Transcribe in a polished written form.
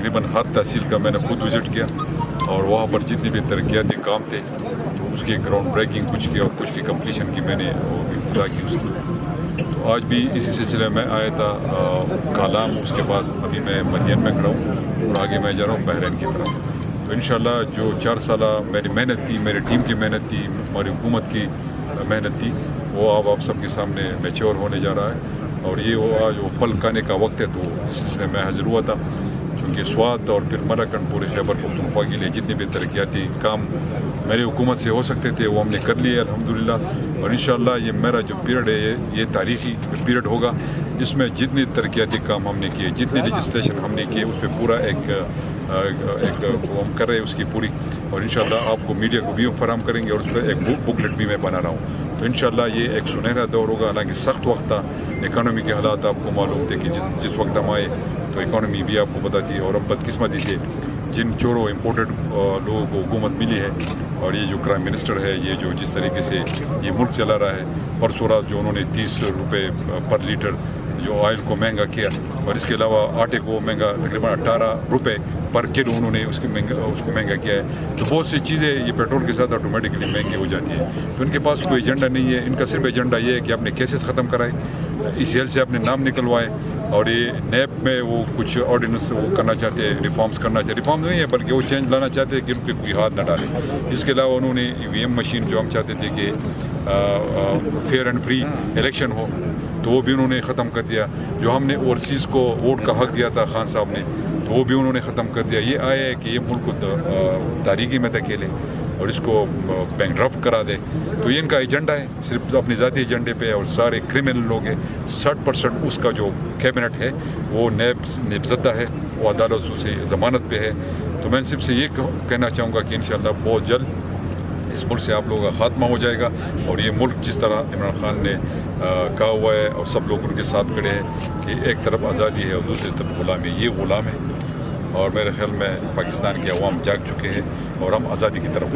تقریباً ہر تحصیل کا میں نے خود وزٹ کیا اور وہاں پر جتنے بھی ترقیاتی کام تھے تو اس کی گراؤنڈ بریکنگ کچھ کی اور کچھ کی کمپلیشن کی میں نے وہ افتتاح کی اس کی. تو آج بھی اسی سلسلے میں آیا تھا کالام. اس کے بعد ابھی میں مدین میں کھڑا ہوں اور آگے میں جا رہا ہوں بحرین کی طرف. تو انشاءاللہ جو 4 سالہ میری محنت تھی, میری ٹیم کی محنت تھی, ہماری حکومت کی محنت تھی, وہ اب آپ سب کے سامنے میچور ہونے جا رہا ہے. اور یہ وہ جو پل کھانے کا وقت ہے تو اس سلسلے میں حاضر ہوا تھا کیونکہ سوات اور پھر مراکنڈ پورے خیبر پختونخوا کے لیے جتنے بھی ترقیاتی کام میری حکومت سے ہو سکتے تھے وہ ہم نے کر لیے الحمدللہ. اور انشاءاللہ یہ میرا جو پیریڈ ہے یہ تاریخی پیریڈ ہوگا. اس میں جتنے ترقیاتی کام ہم نے کیے, جتنی لیجسلیشن ہم نے کیے, اس پہ پورا ایک ہم کر رہے ہیں اس کی پوری. اور انشاءاللہ آپ کو میڈیا کو بھی فراہم کریں گے اور اس پہ ایک بک لیٹ بھی میں بنا رہا ہوں. تو انشاءاللہ یہ ایک سنہرا دور ہوگا. حالانکہ سخت وقت تھا, اکانومی کے حالات آپ کو معلوم تھے کہ جس وقت ہم آئے تو اکانومی بھی آپ کو بتاتی ہے. اور اب بدقسمتی سے جن چوروں امپورٹڈ لوگوں کو حکومت ملی ہے اور یہ جو کرائم منسٹر ہے, یہ جو جس طریقے سے یہ ملک چلا رہا ہے, پرسوں رات جو انہوں نے 30 روپے پر لیٹر جو آئل کو مہنگا کیا اور اس کے علاوہ آٹے کو مہنگا تقریباً 18 روپے پر کلو انہوں نے اس کو مہنگا کیا ہے. تو بہت سی چیزیں یہ پیٹرول کے ساتھ آٹومیٹکلی مہنگی ہو جاتی ہے. تو ان کے پاس کوئی ایجنڈا نہیں ہے. ان کا صرف ایجنڈا یہ ہے کہ اپنے کیسز ختم کرائے, اس حل سے اپنے نام نکلوائے. اور یہ نیب میں وہ کچھ آرڈیننس وہ کرنا چاہتے ہیں, ریفارمز کرنا چاہتے ہیں. ریفارمز نہیں ہے بلکہ وہ چینج لانا چاہتے ہیں کہ ان پہ کوئی ہاتھ نہ ڈالے. اس کے علاوہ انہوں نے EVM مشین جو ہم چاہتے تھے کہ فیئر اینڈ فری الیکشن ہو تو وہ بھی انہوں نے ختم کر دیا. جو ہم نے اوورسیز کو ووٹ کا حق دیا تھا خان صاحب نے تو وہ بھی انہوں نے ختم کر دیا. یہ آیا ہے کہ یہ ملک کو تاریکی میں دھکیلے اور اس کو بینکرپٹ کرا دے. تو یہ ان کا ایجنڈا ہے, صرف اپنے ذاتی ایجنڈے پہ. اور سارے کرمنل لوگ ہیں, 60% اس کا جو کیبنٹ ہے وہ نیب زدہ ہے, وہ عدالت سے ضمانت پہ ہے. تو میں صرف سے یہ کہنا چاہوں گا کہ انشاءاللہ بہت جلد اس ملک سے آپ لوگوں کا خاتمہ ہو جائے گا. اور یہ ملک جس طرح عمران خان نے کہا ہوا ہے اور سب لوگ ان کے ساتھ کھڑے ہیں کہ ایک طرف آزادی ہے اور دوسری طرف غلامی, یہ غلام ہے. اور میرے خیال میں پاکستان کے عوام جاگ چکے ہیں اور ہم آزادی کی طرف